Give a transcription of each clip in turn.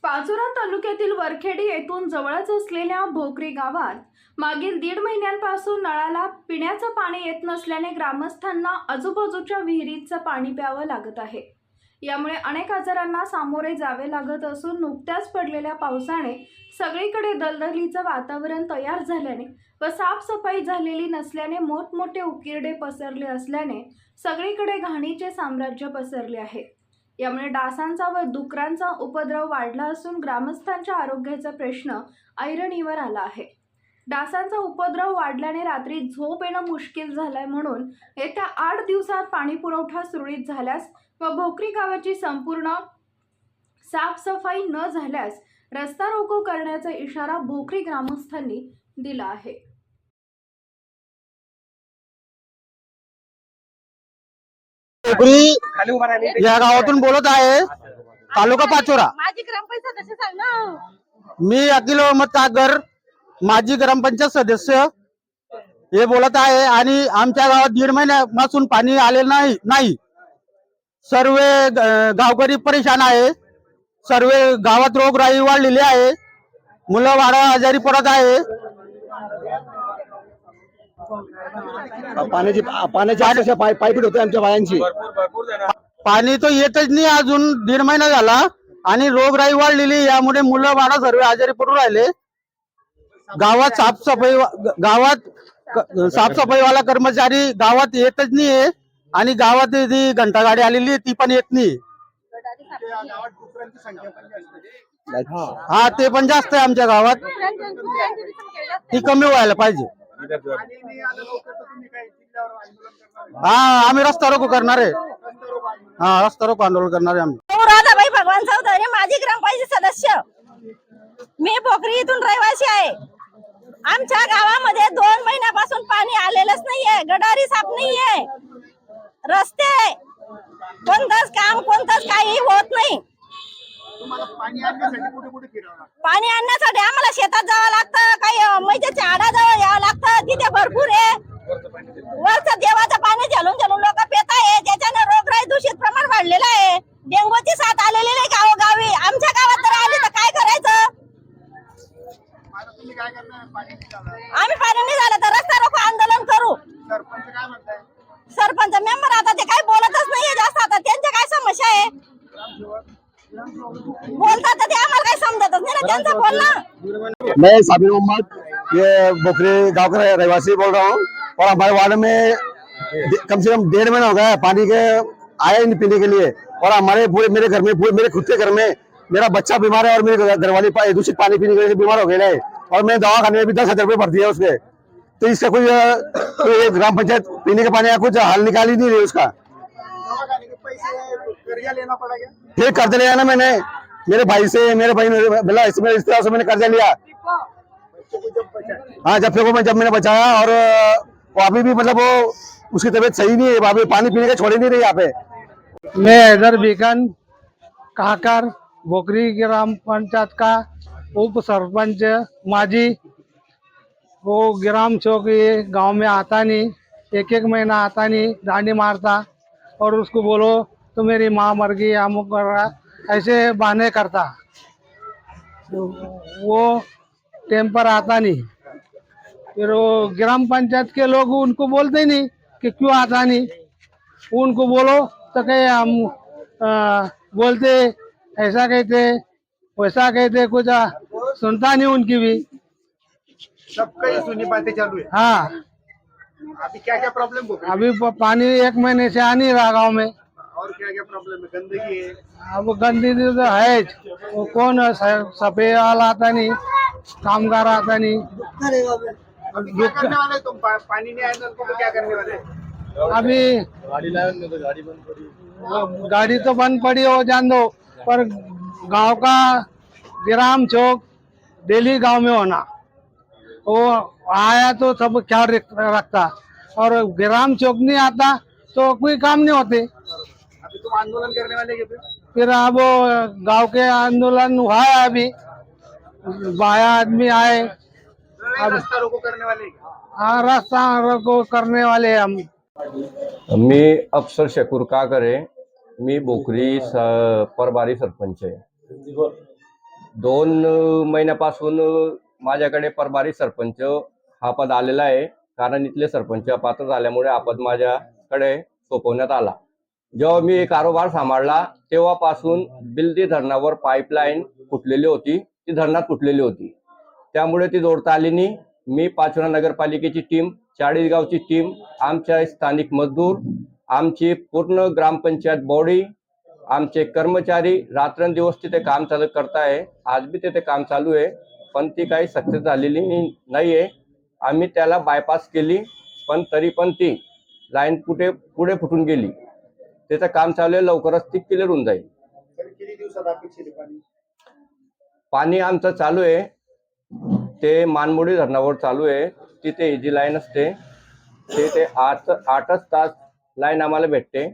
पाचोरा तालुक्यातील वरखेडी येथून जवळच असलेल्या भोकरी गावात मागील 1.5 महिन्यांपासून नळाला पिण्याचं पाणी येत नसल्याने ग्रामस्थांना आजूबाजूच्या विहिरीचं पाणी प्यावं लागत आहे। यामुळे अनेक आजारांना सामोरे जावे लागत असून नुकत्याच पडलेल्या पावसाने सगळीकडे दलदलीचं वातावरण तयार झाल्याने व साफसफाई झालेली नसल्याने मोठमोठे उकिरडे पसरले असल्याने सगळीकडे घाणीचे साम्राज्य पसरले आहे। यामुळे डासांचा व डुकरांचा उपद्रव वाढला असून ग्रामस्थांच्या आरोग्याचा प्रश्न ऐरणीवर आला आहे। डासांचा उपद्रव वाढल्याने रात्री झोप येणं मुश्किल झालंय, म्हणून येत्या 8 दिवसात पाणी पुरवठा सुरळीत झाल्यास व भोकरी गावाची संपूर्ण साफसफाई न झाल्यास रस्ता रोको करण्याचा इशारा भोकरी ग्रामस्थांनी दिला आहे। भोकरी या गावातून बोलत आहे, तालुका पाचोरा। माझी ग्रामपंचायत सदस्य सांग ना। मी अखिल अहमद तागर, माजी ग्रामपंचायत सदस्य हे बोलत आहे। आणि आमच्या गावात 1.5 महिन्यापासून पाणी आलेलं नाही। सर्व गावकरी परेशान आहे। सर्व गावात रोगराई वाढलेली आहे। मुलं बाळ आजारी पडत आहे। पाण्याची पायपीट होते आमच्या बायांची। पाणी तो येतच नाही, अजून 1.5 महिना झाला आणि रोगराई वाढलेली, यामुळे मुलं बाळ सर्व आजारी पडून राहिले। गावात साफसफाईवाला कर्मचारी गावात येतच नाहीये आणि गावात ती घंटा गाडी आलेली ती पण येत नाही। हा, ते पण जास्त आहे आमच्या गावात, ती कमी व्हायला पाहिजे। हा, आम्ही रस्ता रोको करणार आहे। हा, रस्ता रोको आंदोलन करणार आहे आम्ही। राधाबाई भगवान चौधरी, माझी ग्रामपंचायत सदस्य। मी भोकरी इथून रहिवासी आहे। आमच्या गावामध्ये 2 महिन्यापासून पाणी आलेलंच नाहीये, गटारी साफ नाहीये, रस्ते, कोणतंच काम कोणतंच काही होत नाही। पाणी आणण्यासाठी आम्हाला शेतात जावं लागतं, काही मैद्याच्या आडाजवळ यावं लागतं, तिथे भरपूर आहे। वरचं देवाचं पाणी झेलून लोक पित आहे, ज्याच्याने रोगराई दूषित प्रमाण वाढलेलं आहे। डेंगूची साथ आलेली आहे गावोगावी। आमच्या गावात जर आली तर काय करायचं? आम्ही पाणी नाही झालं तर रस्ता रोको आंदोलन करू। सरपंच मेंबर आता ते काही बोलतच नाहीये जास्त, आता त्यांच्या काय समस्या आहे बोलतात ते आम्हाला काही समजतच नाही ना त्यांचं बोलणं। मैं साबिर मोहम्मद, ये भोकरी गांव का रहवासी बोल रहा हूँ। और हमारे वार्ड में कम से कम 1.5 महीना हो गया पानी के आया ही नहीं पीने के लिए। और हमारे पूरे मेरे घर में, पूरे मेरे खुद के घर में मेरा बच्चा बीमार है और मेरे घरवाली दूषित पानी पीने के लिए बीमार हो गया है। और मैं दवाखाने में भी 10,000 रुपये भर्ती है उसके। तो इसका कोई ग्राम पंचायत पीने के पानी का कुछ हल निकाल ही नहीं रही उसका। फिर कर्ज लिया ना मैंने, मेरे भाई से, मेरे भाई बोला इस तरह से मैंने कर्जा लिया। हाँ, जब मैंने बचाया। और वो अभी भी मतलब वो उसकी तबीयत सही नहीं है, अभी पानी पीने का छोड़ ही नहीं रही यहाँ पे। मैं हैदर बेगन काकर, भोकरी ग्राम पंचायत का उप सरपंच माजी। वो ग्राम चौक ये गांव में आता नहीं, 1 महीना आता नहीं, दांडी मारता और उसको बोलो तो मेरी माँ मर गई, अमुक कर रहा, ऐसे बहाने करता। वो टेम्पर आता नहीं। फिर वो ग्राम पंचायत के लोग उनको बोलते नहीं कि क्यों आता नहीं। उनको बोलो तो कहे हम बोलते, ऐसा कहते वैसा कहते, कुछ सुनता नहीं उनकी भी। सबका सुनी बातें चालू है। हाँ, अभी क्या क्या प्रॉब्लम हो? अभी पानी 1 महीने से आ नहीं रहा गाँव में। और क्या क्या प्रॉब्लम है? गंदगी है। अब गंदगी तो है, वो कौन सफेद वाला आता नहीं, कामगार आता नहीं। अभी क्या करने वाले तुम? पानी नहीं आया नलकों तो क्या करने वाले? अभी गाड़ी तो बंद पड़ी हो, जान दो, पर गांव का ग्राम चौक डेली गांव में होना, वो आया तो सब ख्याल रखता, और ग्राम चौक नहीं आता तो कोई काम नहीं होते। अभी तुम आंदोलन करने वाले के फिर अब गांव के आंदोलन हुआ है, अभी 12 आदमी आए। अब रास्ता रोको करने वाले? हाँ, रास्ता रोको करने वाले हम। मी अफसर शकूर काकर आहे। मी भोकरी प्रभारी सरपंच आहे। 2 महिन्यापासून माझ्याकडे प्रभारी सरपंच हा पद आलेला आहे. कारण इथले सरपंच अपात्र झाल्यामुळे हा पद माझ्याकडे सोपवण्यात आला. जेव्हा मी कारभार सांभाळला तेव्हापासून बिलदी धरणावर पाईपलाईन फुटलेली होती, ती धरणात फुटलेली होती. त्यामुळे ती जोडता आली नाही. मी पाचोरा नगरपालिकेची टीम, चाळीसगावची टीम, आमच्या स्थानिक मजदूर, आमची पूर्ण ग्रामपंचायत बॉडी, आमचे कर्मचारी रात्रंदिवस तिथे काम चालू करताय. आज बी तिथे काम चालू आहे, पण ती काही सक्सेस झालेली नाहीये. आम्ही त्याला बायपास केली, पण तरी पण ती लाईन पुढे फुटून गेली. त्याचं काम चालू आहे, लवकरच ती क्लिअर होऊन जाईल. किती दिवसात अपेक्षित आहे पाणी? पाणी आमचं चालू आहे, ते मानमोडी धरणावर चालू आहे. तिथे जी लाईन असते ते 8च तास लाईन आम्हाला भेटते,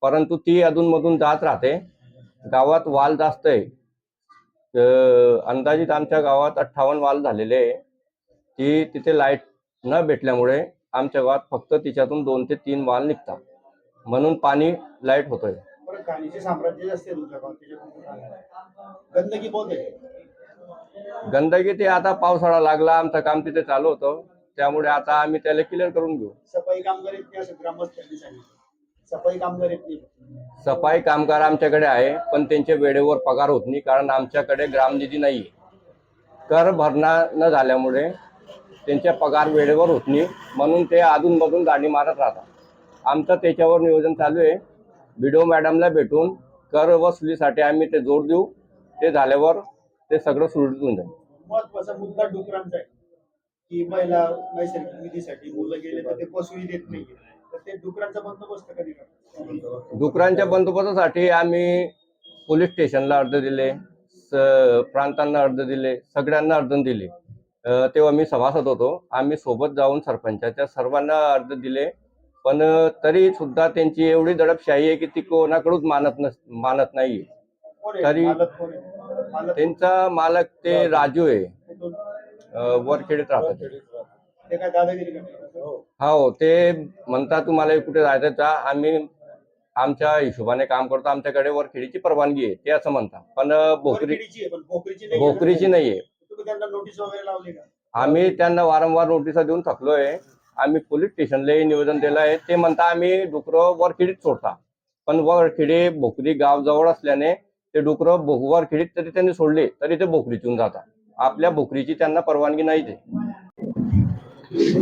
परंतु ती अधूनमधून जात राहते. गावात वाल जास्त आहे. अंदाजित आमच्या गावात 58 वाल झालेले आहे. ती तिथे लाईट न भेटल्यामुळे आमच्या गावात फक्त तिच्यातून 2 ते 3 वाल निघतात, म्हणून पाणी लाईट होतोय. बरं, घाणीचे साम्राज्य जास्त आहे तुमच्या गावात, गंदगी बहुत आहे. गंदगी ते आता पावसाळा लागला, आमचं काम तिथे चालू होतं, त्यामुळे आता आम्ही त्याला क्लिअर करून घेऊ. सफाई कामगार येत नाही असं ग्रामस्थांनी सांगितलं. सफाई कामगार येत नाही. सफाई कामगार आमच्याकडे आहे, पण त्यांच्या वेळेवर पगार होत नाही, कारण आमच्याकडे ग्रामनिधी नाहीये. कर भरणा न झाल्यामुळे त्यांच्या पगार वेळेवर होत नाही, म्हणून ते अधूनमधून गाडी मारत राहतात. आमचं त्याच्यावर नियोजन चालू आहे. BDO मॅडमला भेटून कर वसुलीसाठी आम्ही ते जोड देऊ. ते झाल्यावर ते सगळं सुरळीत होऊन जाईल. महत्वाचा मुद्दा डुकरांचा आहे की महिला नैसर्गिक विधीसाठी मुलं गेले तर ते वसुली देत नाही. तर ते डुकरांचा बंदोबस्त कधी करतात? डुकरांच्या बंदोबस्तासाठी आम्ही पोलीस स्टेशनला अर्ज दिले, प्रांतांना अर्ज दिले, सगळ्यांना अर्ज दिले. तेव्हा मी सभासद होतो. आम्ही सोबत जाऊन सरपंचाच्या सर्वांना अर्ज दिले, पण तरी सुद्धा त्यांची एवढी दडपशाही आहे की ती कोणाकडूच मानत नाही. कोण आहे? तरी मालक कोण आहे? मालक त्यांचा मालक ते राजू आहे, कुठून? वरखेडीत राहतात. ते काय दादागिरी करतात? हो, ते म्हणतात तुम्हाला कुठे जायचं का, आम्ही आमच्या हिशोबाने काम करतो, आमच्याकडे वरखेडीची परवानगी आहे, ते असं म्हणतात. पण वरखेडीची आहे, पण भोकरीची नाहीये. तुम्ही त्यांना नोटीस वगैरे लावली का? आम्ही त्यांना वारंवार नोटिसा देऊन थकलोय. आम्ही पोलीस स्टेशनलाही निवेदन दिलं आहे. ते म्हणता आम्ही डुकरं वरखेडीत सोडता, पण वरखेडी भोकरी गाव जवळ असल्याने ते डुकरं वरखेडीत तरी त्यांनी सोडले तरी ते भोकरीतून जातात. आपल्या भोकरीची त्यांना परवानगी नाही. ते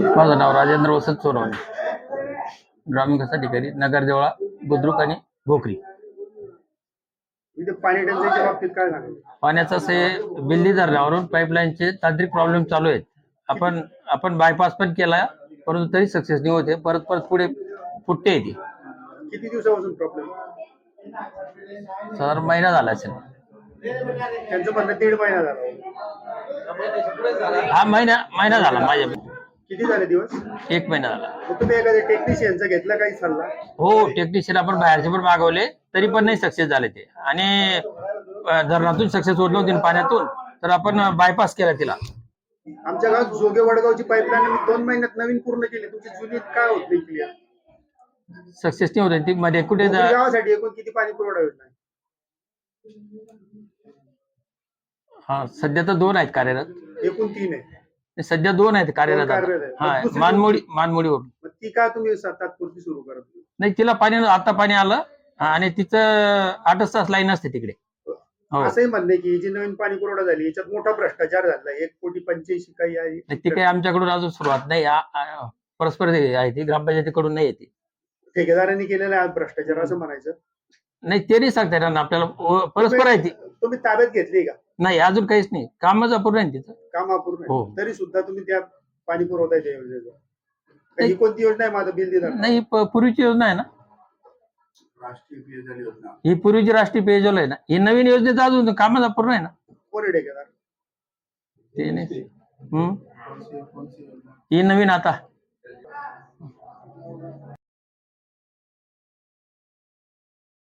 माझं नाव राजेंद्र वसंत सोनवणे, ग्रामीण विकास अधिकारी, नगर देवळा, बुद्रुक आणि भोकरी. इथे पाणी टंचाईच्या बाबतीत काय सांगाल? पाण्याचं असे बिल्ली धरणावरून पाईपलाईनचे तांत्रिक प्रॉब्लेम चालू आहेत. आपण बायपास पण केला, परंतु तरी सक्सेस नाही होते. परत पुढे फुटते येते. किती दिवसापासून प्रॉब्लेम? सर महिना झाला असेल. त्यांचं म्हणणं 1.5 महिना झाला. हा महिना झाला. माझ्या किती झाले दिवस? 1 महिना झाला. मग तुम्ही एखाद्या टेक्निशियनचा घेतला काही सल्ला? हो, टेक्निशियन आपण बाहेरचे पण मागवले, तरी पण नाही सक्सेस झाले ते. आणि धरणातून सक्सेस होत नव्हती पाण्यातून, तर आपण बायपास केला तिला. आमच्या गावात जोगे वडगावची पाईपलाईन मी 2 महिन्यात नवीन पूर्ण केली. तुमची जुनी काय होत नाही क्लिअर? सक्सेस नाही होत ती मध्ये कुठे गावासाठी एकूण किती पाणी पुरवठा योजना आहे? हा, सध्या तर 2 आहेत कार्यरत. एकूण 3 आहे. सध्या 2 आहेत कार्यरत. कार्यरत आहे. हा, दुसरी मानमोडीवर. मग ती का तुम्ही तात्पुरती सुरू करत नाही? नाही, तिला आता पाणी आलं आणि तिचं 8च तास लाईन असते तिकडे. हो, असंही म्हणणे की जी नवीन पाणी पुरवठा झाली याच्यात मोठा भ्रष्टाचार झाला. 1,85,00,000 काही आहे. ती काही आमच्याकडून अजून सुरुवात नाही. परस्पर आहे ती, ग्रामपंचायतीकडून नाही येते. ठेकेदारांनी केलेला आहे भ्रष्टाचार असं म्हणायचं? नाही, ते नाही सांगता येणार आपल्याला. परस्पर आहे ती. तुम्ही ताब्यात घेतली का? नाही, अजून काहीच नाही. कामच अपूर्ण आहे तिचं. काम अपूर्ण हो. आहे. तरी सुद्धा तुम्ही त्या पाणी पुरवठ्याच्या योजनेचं ही कोणती योजना आहे? माझं बिल दिलं नाही, पूर्वीची योजना आहे ना, राष्ट्रीय पेयजल योजना. ही पूर्वीची राष्ट्रीय पेयजल आहे ना. ही नवीन योजनेचं अजून कामच अपूर्ण आहे ना. कोण आहे ठेकेदार? ते नाही. ही नवीन आता